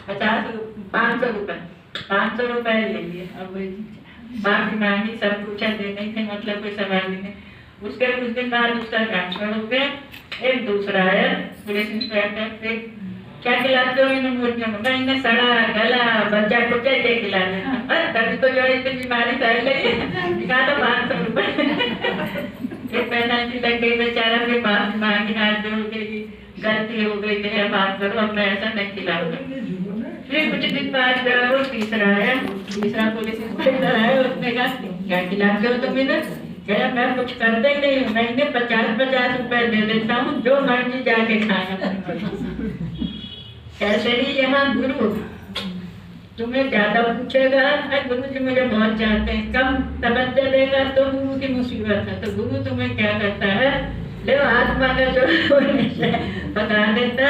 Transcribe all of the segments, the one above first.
500 रुपये 500 रुपये ले लिए। अब माफी मांगी, सब कुछ देने थे, मतलब कोई सवाल ही नहीं। उसके कुछ दिन बाद उसका ट्रांसफर हो गया। एक दूसरा है पुलिस इंस्पेक्टर, फिर क्या खिलाते हो इन मुर्गियों को? इन्हें सड़ा गला बच्चा को क्या खिलाना? तभी तो जो इतनी बीमारी फैल रही है। दिखा तो 500 रुपये। फिर पेनल्टी लग गई, बेचारा फिर माफी मांगी, हाथ जोड़ गई, गलती हो गई, मेरा माफ करो, अब मैं ऐसा नहीं खिलाऊंगा। फिर कुछ दिन बाद वो तीसरा पुलिस इंस्पेक्टर है, उसने कहा क्या खिलाते हो तुम इन्हें? क्या मैं कुछ करते ही नहीं हूँ, मैं इन्हें 50-50 रुपए दे देता हूँ, जो मर्जी जाके खाना। ऐसे ही यहाँ गुरु तुम्हें ज्यादा पूछेगा, गुरु जी मुझे बहुत चाहते हैं, कम तवज्जो देगा तो गुरु की मुसीबत है। तो गुरु तुम्हें क्या करता है, ले आत्मा का जो बता देता,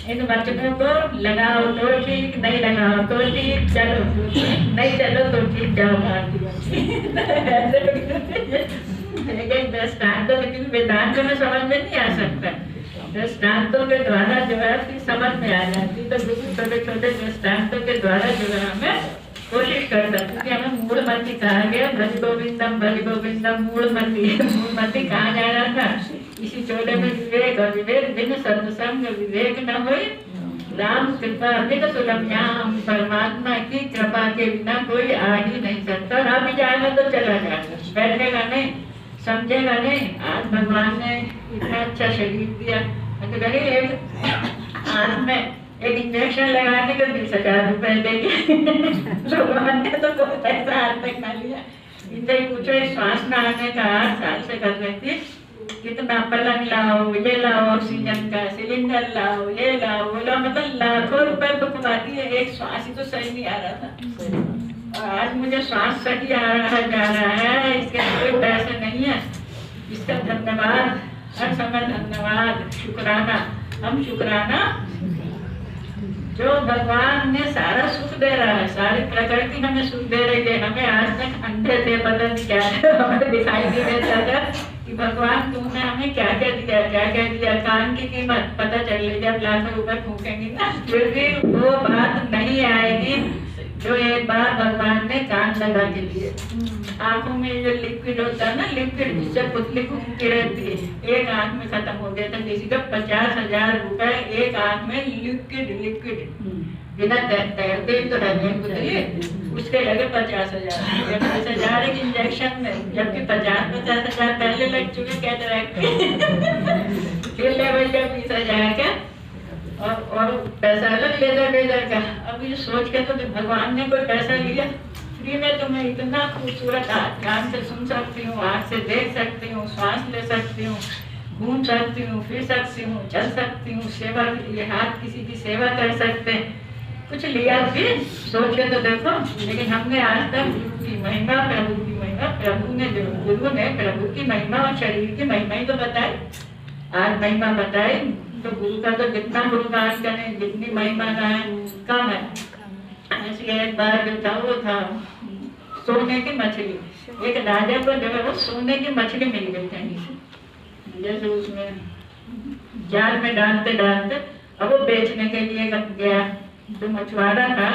इन वचनों को लगाओ तो ठीक, नहीं लगाओ तो ठीक, चलो नहीं चलो तो ठीक, जाओ लेकिन दृष्टांतों, लेकिन वेदांत में समझ में नहीं आ सकता। दृष्टांतों के द्वारा जो है फिर समझ में आ जाती। तो छोटे छोटे दृष्टांतों के द्वारा जो है हमें कोशिश करता, क्योंकि हमें मूढ़मति कहा गया, भज गोविंदम मूढ़मति कहा जा रहा था। इसी चोले में विवेक, और विवेक बिन सत्संग विवेक न होए, राम कृपा बिन सुलभ्याम, परमात्मा की कृपा के बिना कोई आ ही नहीं सकता। और अभी जाएगा तो चला जाएगा, बैठेगा नहीं, समझेगा नहीं। आज भगवान ने इतना अच्छा शरीर दिया, तो कहीं एक हाथ में एक इंजेक्शन लगाने के 20,000 रुपए देंगे। भगवान ने तो बहुत पैसा हाथ में खा लिया। इनसे पूछो, श्वास न आने का 8 साल से कर रही थी, कितना पलंग लाओ, ये लाओ, ऑक्सीजन का सिलेंडर लाओ, ये लाओ, वो लाओ, मतलब लाखों रुपए बुकवाती है, एक श्वास ही तो सही नहीं आ रहा था। और आज मुझे श्वास सही आ रहा है, जा रहा है, इसके कोई पैसे नहीं है। इसका धन्यवाद, हर समय धन्यवाद, शुक्राना। हम शुक्राना, जो भगवान ने सारा सुख दे रहा है, सारी प्रकृति हमें सुख दे रही है। हमें आज तक अंधे थे, पता नहीं क्या हमें दिखाई नहीं देता था कि भगवान तुमने हमें क्या क्या दिया, क्या क्या दिया। कान की कीमत पता चल रही, जब लाखों रुपए फूकेंगे ना, फिर भी वो बात नहीं आएगी जो एक बार भगवान ने कान लगा के लिए। आंखों में जो लिक्विड होता है ना, लिक्विड जिससे पुतली घूमती रहती है, एक आंख में खत्म हो गया था किसी का 50,000 रुपए, एक आंख में लिक्विड बिना तैरते ही तो रहने पुतली, उसके लगे 50,000। 50,000 एक इंजेक्शन में, जबकि 50,000 पहले लग चुके कैटरैक्ट के। फिर ले भैया 20,000 का और पैसा अलग लेजर का। अब ये सोच के तो भगवान ने कोई पैसा लिया फ्री में, तो मैं इतना खूबसूरत कान से सुन सकती हूँ, आँख से देख सकती हूँ, श्वास ले सकती हूँ, घूम सकती हूँ, फिर सकती हूँ, चल सकती हूँ, सेवा के लिए हाथ किसी की सेवा कर सकते हैं। कुछ लिया फिर सोच के तो देखो। लेकिन हमने आज तक गुरु की महिमा, प्रभु की महिमा, प्रभु ने जो गुरु ने प्रभु की महिमा और शरीर की महिमा ही तो बताई। आज महिमा बताई तो गुरु का तो जितना गुणगान करें, जितनी महिमा गाएं कम है। ऐसी एक बार जो था वो था सोने की मछली। एक राजा को जो है वो सोने की मछली मिल गई कहीं से, जैसे उसमें जाल में डालते डालते, अब वो बेचने के लिए गया। जो मछुआरा था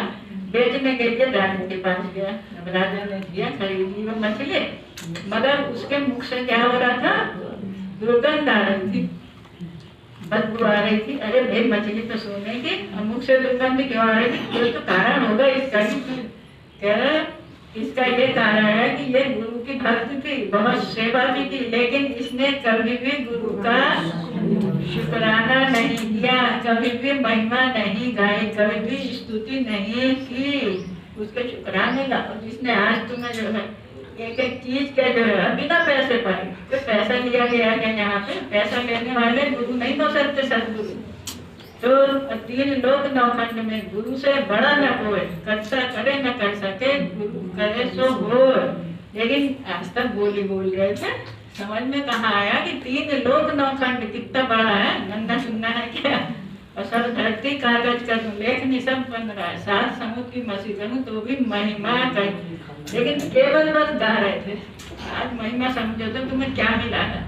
बेचने के लिए राजा के पास गया। अब राजा ने दिया, खरीदी वो मछली, मगर उसके मुख से क्या हो रहा था, दुर्गंध आ रही थी, बदबू आ रही थी। अरे भाई मछली तो सोने की, मुख से दुर्गंध क्यों आ रही थी? कोई तो कारण होगा इसका। कह रहे इसका ये कारण है कि ये गुरु की भक्त थी, बहुत सेवा भी की, लेकिन इसने कभी भी गुरु का शुक्राना नहीं किया, कभी भी महिमा नहीं गाई, कभी भी स्तुति नहीं की उसके शुक्राने का। और जिसने आज तुम्हें जो है एक एक चीज का जो है बिना पैसे पाए, तो पैसा लिया गया है यहाँ पे, पैसा लेने वाले गुरु नहीं हो सकते सदगुरु। तो 3 लोक 9 खंड में गुरु से बड़ा न होए, कर्ता करे न कर सके, गुरु करे सो हो। लेकिन आज तक बोल रहे थे, समझ में कहाँ आया कि 3 लोक 9 खंड कितना बड़ा है, नन्ना सुनना है क्या? और सब धरती कागज करूँ, लेख नहीं सब बन रहा है, 7 समुद्र की मसी करूँ तो भी महिमा कर, लेकिन केवल बस गा रहे थे। आज महिमा समझो तो तुम्हें क्या मिला है?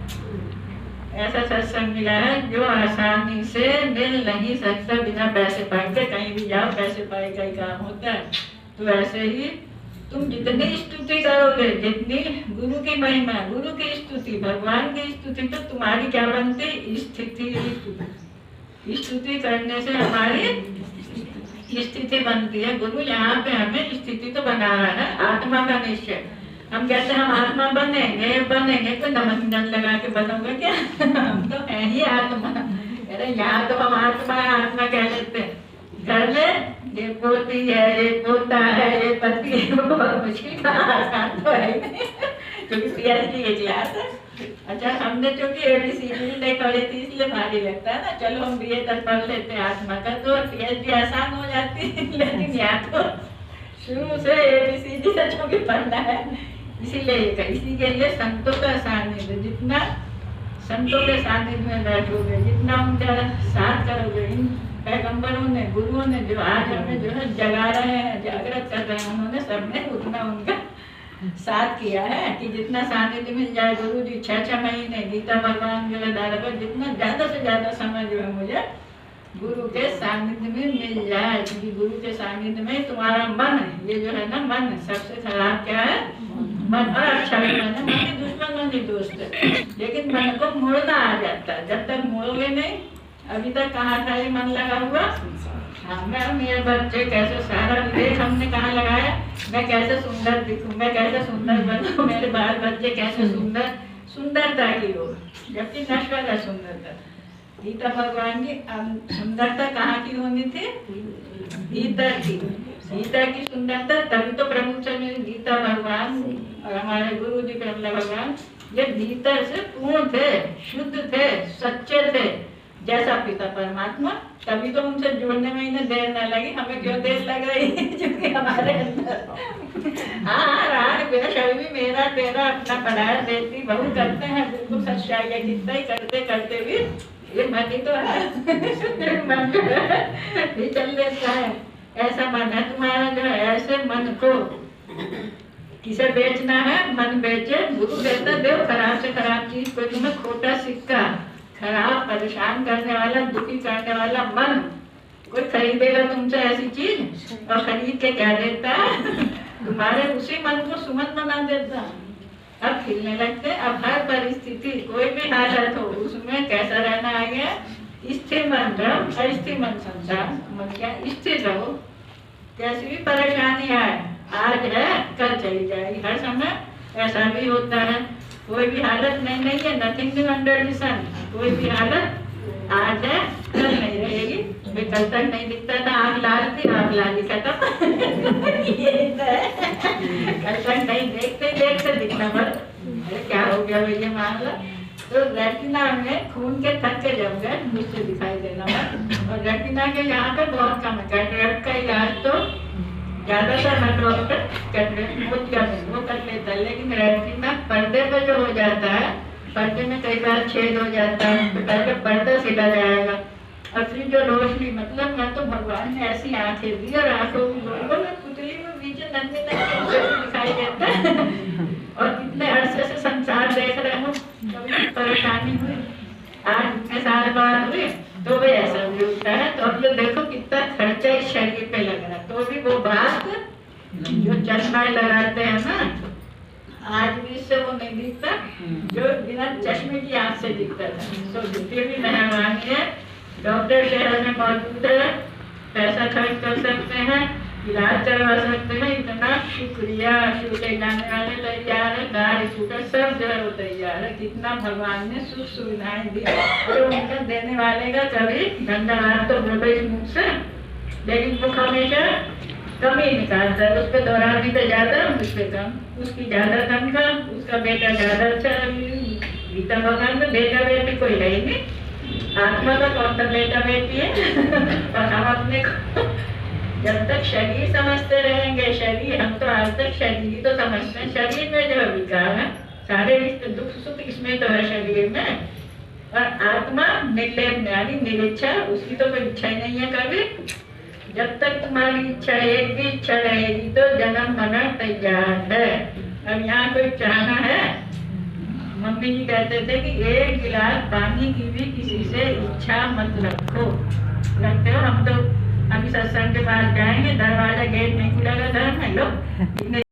ऐसा सत्संग मिला है जो आसानी से मिल नहीं सकता बिना पैसे पाए। कहीं भी जाओ पैसा सिपाही का ही काम होता है। तो ऐसे ही तुम जितनी स्तुति करोगे, जितनी गुरु की महिमा, गुरु की स्तुति, भगवान की स्तुति, तो तुम्हारी क्या बनती? स्थिति। स्तुति करने से हमारी स्थिति बनती है। गुरु यहाँ पे हमें स्थिति तो बना रहा है, आत्मा का निश्चय। हम कहते हैं हम आत्मा बनेंगे तो नमस्कार लगा के बनोगे क्या? हम तो है ही आत्मा। अरे यहाँ तो हम आत्मा कह लेते हैं। घर में ये पोती है, ये पोता है, ये पति है, बहुत मुश्किल आसान तो है नहीं, क्योंकि PhD की क्लास है। अच्छा, हमने चूंकि ABCD नहीं पढ़ी थी इसलिए भारी लगता है ना। चलो हम BA तक पढ़ लेते हैं आत्मा का, तो PhD आसान हो जाती है। लेकिन यहाँ तो शुरू से ABCD से चूंकि पढ़ना है, इसीलिए इसी के लिए संतों का सानिध्य, जितना संतों के सानिध्य में बैठोगे, जितना उनका साथ करोगे, इन पैगंबरों ने, गुरुओं ने जो आज हमें जो है जगा रहे हैं, जागृत कर रहे हैं, उन्होंने सबने उतना उनका साथ किया है कि जितना सानिध्य मिल जाए। गुरु जी 6-6 महीने, गीता भगवान जो है दारागर, जितना ज्यादा से ज्यादा समय जो है मुझे गुरु के सानिध्य में मिल जाए, क्योंकि गुरु के सानिध्य में तुम्हारा मन, ये जो है ना मन, सबसे खराब क्या है? मन। और अच्छा भी मन है, मन की दुश्मन, मन की दोस्त है, लेकिन मन को मोड़ना आ जाता है। जब तक मोड़ोगे नहीं, अभी तक कहाँ था ये मन लगा हुआ? हाँ, मैं मेरे बच्चे कैसे, सारा विवेक हमने कहाँ लगाया? मैं कैसे सुंदर दिखूं, मैं कैसे सुंदर बनूं, मेरे बाल बच्चे कैसे सुंदरता की हो, जबकि नश्वर है सुंदरता। गीता भगवान की सुंदरता कहाँ की होनी थी? भीतर की। गीता की सुंदरता, तभी तो प्रभु चंद्र गीता भगवान और हमारे गुरु जी प्रभु भगवान ये भीतर से पूर्ण थे, शुद्ध थे, सच्चे थे, जैसा पिता परमात्मा। तभी तो उनसे जुड़ने में इन्हें देर न लगी। हमें क्यों देर लग रही है? क्योंकि हमारे अंदर हाँ राग द्वेष अभी भी मेरा तेरा अपना पढ़ाया देती बहु करते हैं, बिल्कुल सच्चाई है। कितना ही करते करते भी ये मन ही तो है, मन जो है भी चल देता है। ऐसा मन है तुम्हारा जो है, ऐसे मन को किसे बेचना है? मन बेचे। गुरु कहता है देव खराब से खराब चीज, कोई तुम्हें खोटा सिक्का, खराब परेशान करने वाला, दुखी करने वाला मन, कोई खरीदेगा तुमसे ऐसी चीज? और खरीद के क्या देता है? तुम्हारे उसी मन को सुमन बना देता। अब खिलने लगते। अब हर परिस्थिति, कोई भी हालत हो, उसमें कैसा रहना आ गया? स्थिर मन रहो, अस्थिर मन संसार। मन क्या? स्थिर रहो, कैसी भी परेशानी आए, आज है कल चली जाएगी। हर समय ऐसा भी होता है। कोई भी हालत नहीं है, नथिंग न्यू अंडर द सन। कोई भी हालत आज है कल नहीं रहेगी। कल तक नहीं दिखता था, आग लाल थी, आग लाली खत्म। ये कल तक नहीं देखते देखते दिखना बस। अरे क्या हो गया भैया मामला? तो रेटिना में खून के थक्के जम गए, मुझसे दिखाई देना बस। और रेटिना के यहाँ पे बहुत कम है। कैटरेक्ट का इलाज तो ज्यादातर है डॉक्टर, कैटरेक्ट वो कर लेता है, लेकिन रेटिना पर्दे पे जो हो जाता है, पर्दे में कई बार छेद हो जाता है, तो पहले पर्दा सिला जाएगा। और फिर जो रोशनी, मतलब मैं तो भगवान ने ऐसी आंखें दी और आंखों की पुतली में बीच नन्हे दिखाई देता है। और कितने अरसे से संसार देख रहे हो, कभी परेशानी हुई, आज इतने साल बाद हुई, तो भी ऐसा भी होता है। तो अब जो देखो कितना खर्चा इस शरीर पे लग रहा है, तो भी वो बात जो चश्मा लगाते हैं ना, आज भी इससे वो नहीं दिखता जो बिना चश्मे की आंख से दिखता था। तो जितने भी मेहरबानी है, डॉक्टर शहर में मौजूद है, पैसा खर्च कर सकते हैं, इलाज करवा सकते हैं। इतना शुक्रिया। छूटे जाने वाले तैयार है, गाड़ी स्कूटर सब जो है वो तैयार है। कितना भगवान ने सुख सुविधाएं दी, और उनका देने वाले का कभी धन्यवाद तो बोलो इस मुख से, लेकिन मुख हमेशा कमी निकालता है। उस पर दौरानी पे ज्यादा, उस पे कम, उसकी ज्यादा तनख्वाह, उसका बेटा ज्यादा अच्छा। गीता भगवान में बेटा बेटी कोई है ही नहीं, आत्मा का कौन सा बेटा बेटी है? और हम अपने जब तक शरीर समझते रहेंगे, शरीर, हम तो आज तक शरीर ही तो समझते हैं। शरीर में जो विकार है, सारे रिश्ते दुख सुख इसमें तो है शरीर में। और आत्मा निर्लेप यानी निरिच्छा, उसकी तो कोई इच्छा ही नहीं है कभी। जब तक तुम्हारी इच्छा, एक भी इच्छा रहेगी तो जन्म मरण तैयार है। अब यहाँ कोई चाहना है? मम्मी जी कहते थे कि एक गिलास पानी की भी किसी से इच्छा मत रखो। रखते हो? हम तो अभी सत्संग के पास जाएंगे, दरवाजा गेट नहीं खुलेगा, धर्म है लो।